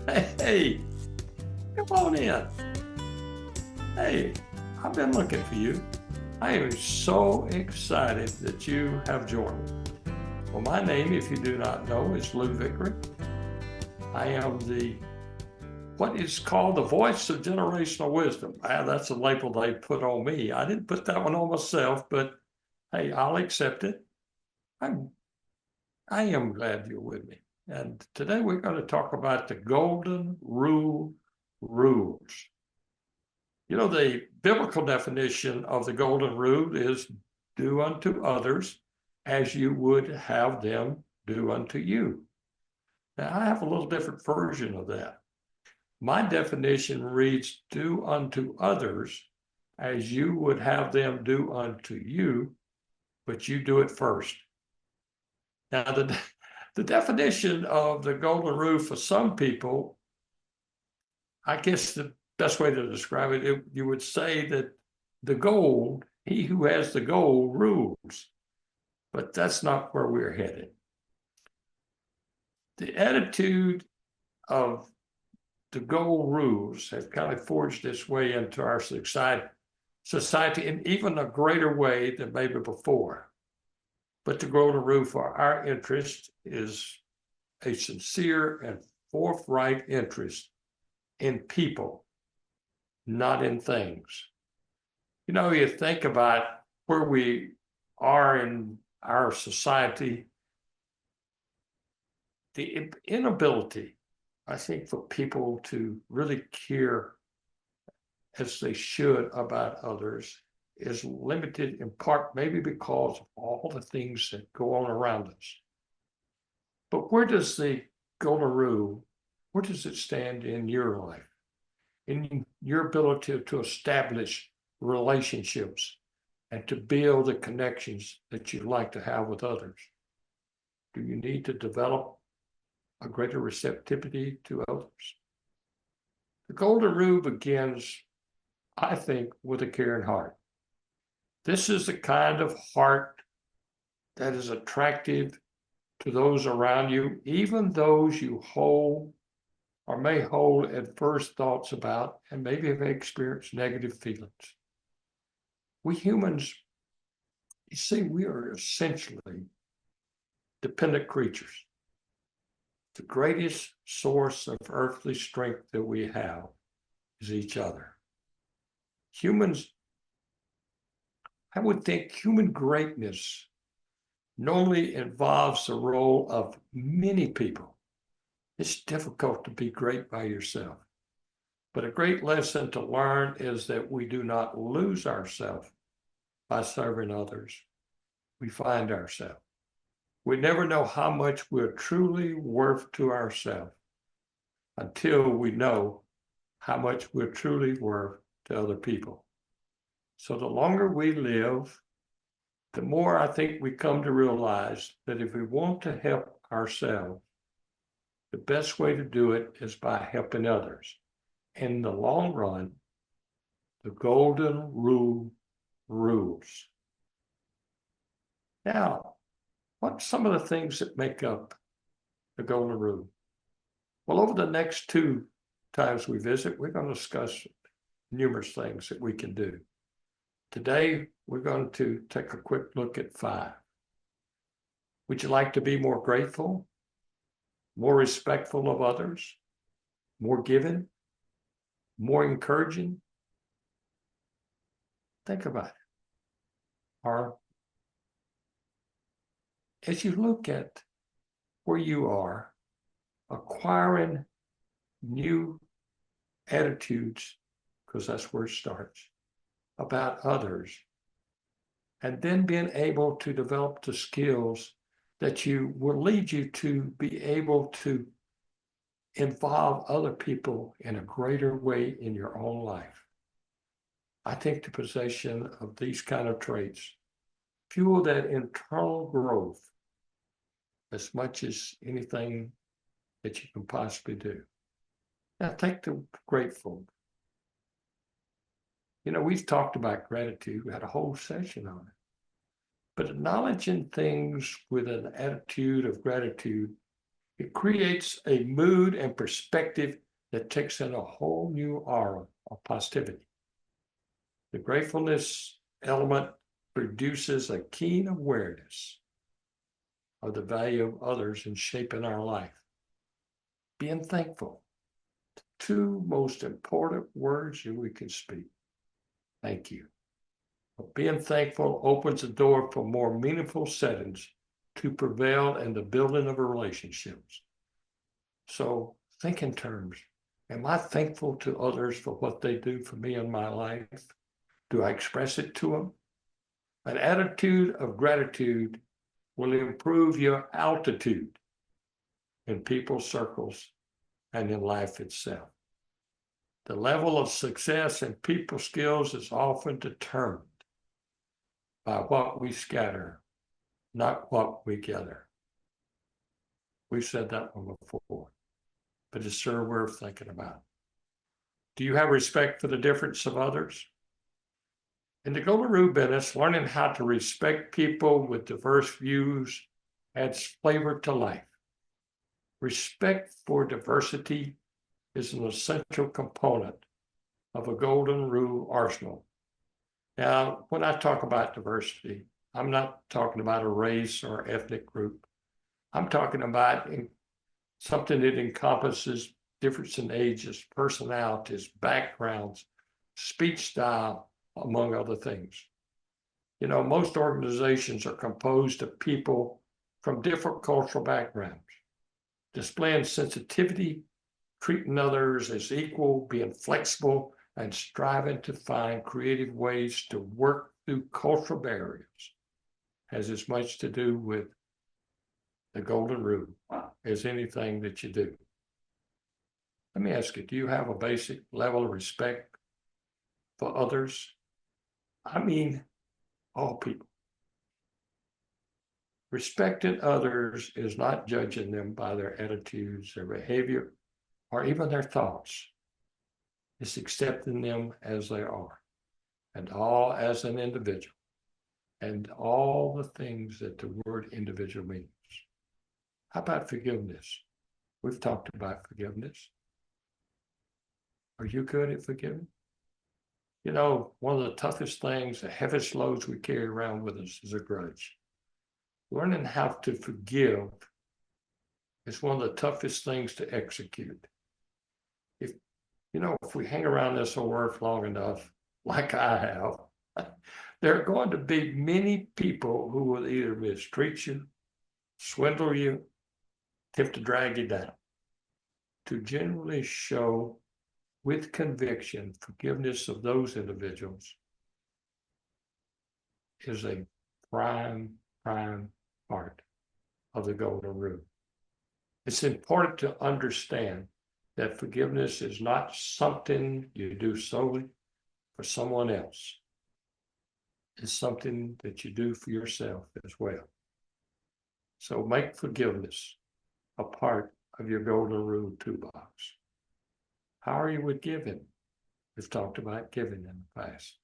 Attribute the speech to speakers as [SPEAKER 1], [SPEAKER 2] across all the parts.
[SPEAKER 1] Hey, come on in. Hey, I've been looking for you. I am so excited that you have joined me. Well, my name, if you do not know, is Vickery. I am what is called the voice of generational wisdom. That's a label they put on me. I didn't put that one on myself, but hey, I'll accept it. I'm, I am glad you're with me. And today we're going to talk about the golden rule rules. You know, the biblical definition of the golden rule is do unto others as you would have them do unto you. Now, I have a little different version of that. My definition reads, do unto others as you would have them do unto you, but you do it first. Now, the definition of the golden rule for some people, I guess the best way to describe it, you would say that the gold, he who has the gold rules, but that's not where we're headed. The attitude of the gold rules have kind of forged its way into our society in even a greater way than maybe before. But the golden rule for our interest is a sincere and forthright interest in people, not in things. You know, you think about where we are in our society, the inability, I think, for people to really care as they should about others is limited in part maybe because of all the things that go on around us. But where does the golden rule, where does it stand in your life, in your ability to establish relationships and to build the connections that you'd like to have with others? Do you need to develop a greater receptivity to others? The golden rule begins, I think, with a caring heart. This is the kind of heart that is attractive to those around you, even those you hold or may hold adverse thoughts about and maybe have experienced negative feelings. We humans, you see, we are essentially dependent creatures. The greatest source of earthly strength that we have is each other. Humans, I would think human greatness normally involves the role of many people. It's difficult to be great by yourself. But a great lesson to learn is that we do not lose ourselves by serving others. We find ourselves. We never know how much we're truly worth to ourselves until we know how much we're truly worth to other people. So the longer we live, the more I think we come to realize that if we want to help ourselves, the best way to do it is by helping others. In the long run, the golden rule rules. Now, what's some of the things that make up the golden rule? Well, over the next two times we visit, we're going to discuss numerous things that we can do. Today, we're going to take a quick look at 5. Would you like to be more grateful, more respectful of others, more giving, more encouraging? Think about it. Or as you look at where you are, acquiring new attitudes, because that's where it starts, about others, and then being able to develop the skills that will lead you to be able to involve other people in a greater way in your own life. I think the possession of these kind of traits fuel that internal growth as much as anything that you can possibly do. Now, take the grateful. You know, we've talked about gratitude. We had a whole session on it. But acknowledging things with an attitude of gratitude It creates a mood and perspective that takes in a whole new aura of positivity. The gratefulness element produces a keen awareness of the value of others in shaping our life. Being thankful, the two most important words that we can speak. Thank you. But being thankful opens the door for more meaningful settings to prevail in the building of relationships. So think in terms, am I thankful to others for what they do for me in my life? Do I express it to them? An attitude of gratitude will improve your altitude in people's circles and in life itself. The level of success in people skills is often determined by what we scatter, not what we gather. We've said that one before, but it's sure worth thinking about. Do you have respect for the difference of others? In the Golden Rule business, learning how to respect people with diverse views adds flavor to life. Respect for diversity is an essential component of a Golden Rule arsenal. Now, when I talk about diversity, I'm not talking about a race or ethnic group. I'm talking about something that encompasses difference in ages, personalities, backgrounds, speech style, among other things. You know, most organizations are composed of people from different cultural backgrounds, displaying sensitivity, treating others as equal, being flexible, and striving to find creative ways to work through cultural barriers has as much to do with the Golden Rule as anything that you do. Let me ask you, do you have a basic level of respect for others? I mean, all people. Respecting others is not judging them by their attitudes, their behavior, or even their thoughts. It's accepting them as they are, and all as an individual, and all the things that the word individual means. How about forgiveness? We've talked about forgiveness. Are you good at forgiving? You know, one of the toughest things, the heaviest loads we carry around with us is a grudge. Learning how to forgive is one of the toughest things to execute. If we hang around this whole earth long enough, like I have, there are going to be many people who will either mistreat you, swindle you, attempt to drag you down. To generally show with conviction forgiveness of those individuals is a prime part of the Golden Rule. It's important to understand that forgiveness is not something you do solely for someone else. It's something that you do for yourself as well. So make forgiveness a part of your Golden Rule toolbox. How are you with giving? We've talked about giving in the past.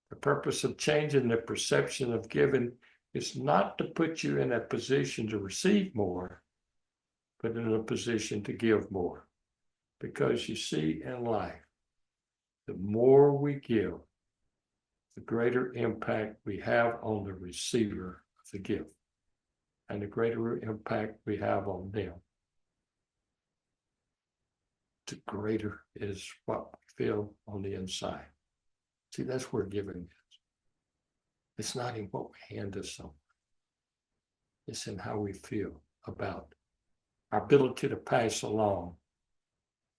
[SPEAKER 1] The purpose of changing the perception of giving is not to put you in a position to receive more, but in a position to give more. Because you see, in life, the more we give, the greater impact we have on the receiver of the gift, and the greater impact we have on them. The greater is what we feel on the inside. See, that's where giving is. It's not in what we hand to someone. It's in how we feel about our ability to pass along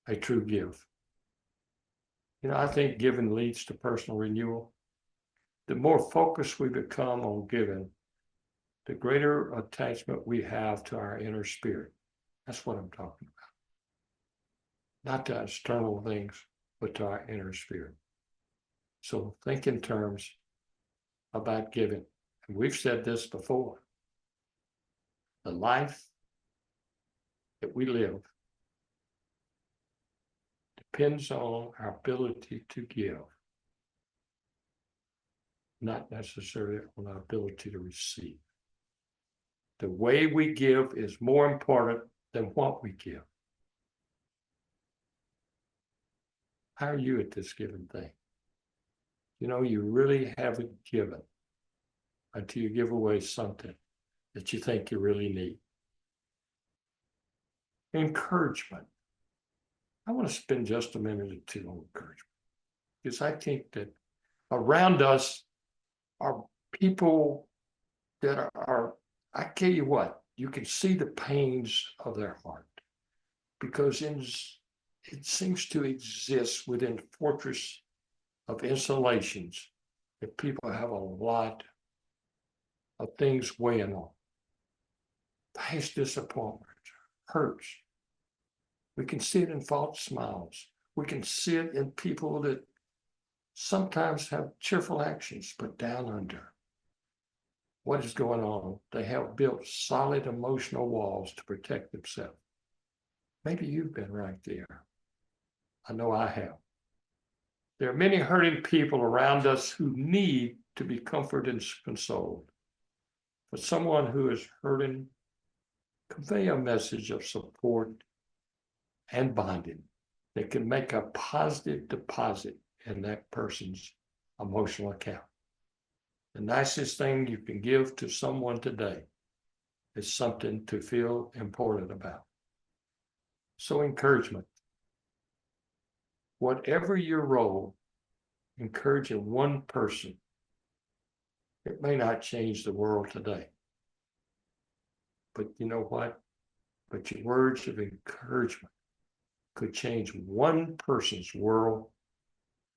[SPEAKER 1] a true gift. You know, I think giving leads to personal renewal. The more focused we become on giving, the greater attachment we have to our inner spirit. That's what I'm talking about. Not to external things, but to our inner spirit. So think in terms about giving. And we've said this before. The life that we live depends on our ability to give, not necessarily on our ability to receive. The way we give is more important than what we give. How are you at this given thing? You really haven't given until you give away something that you think you really need. Encouragement. I want to spend just a minute or two on encouragement, because I think that around us are people that are, I tell you what, you can see the pains of their heart, because it seems to exist within fortress of insulations that people have a lot of things weighing on. Past disappointment, hurts. We can see it in false smiles. We can see it in people that sometimes have cheerful actions, but down under. What is going on? They have built solid emotional walls to protect themselves. Maybe you've been right there. I know I have. There are many hurting people around us who need to be comforted and consoled. For someone who is hurting, convey a message of support and bonding that can make a positive deposit in that person's emotional account. The nicest thing you can give to someone today is something to feel important about. So encouragement. Whatever your role, encouraging one person, it may not change the world today. But you know what? But your words of encouragement could change one person's world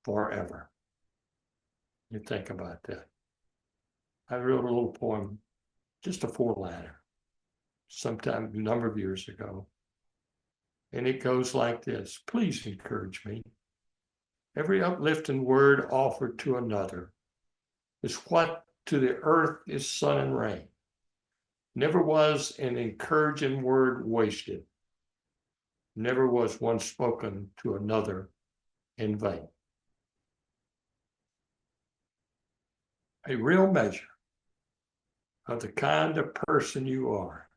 [SPEAKER 1] forever. You think about that. I wrote a little poem, just a 4-liner, sometime a number of years ago. And it goes like this: please encourage me. Every uplifting word offered to another is what to the earth is sun and rain. Never was an encouraging word wasted. Never was one spoken to another in vain. A real measure of the kind of person you are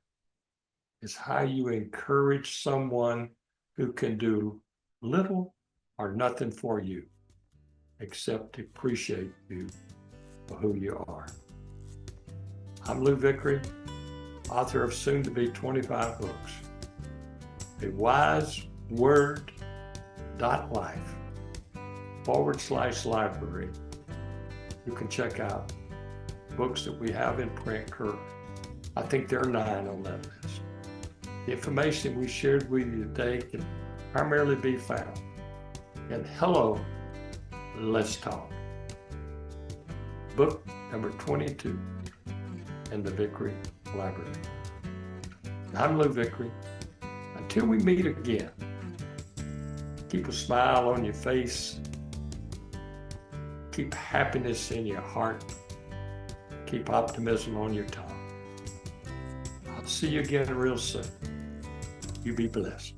[SPEAKER 1] is how you encourage someone who can do little or nothing for you except to appreciate you for who you are. I'm Lou Vickery, author of soon to be 25 books. A wiseword.life/library. You can check out books that we have in print currently. I think there are 9 on that list. The information we shared with you today can primarily be found in Hello, Let's Talk, book number 22 in the Vickery Library. I'm Lou Vickery. Until we meet again, keep a smile on your face, keep happiness in your heart, keep optimism on your tongue. I'll see you again real soon. You be blessed.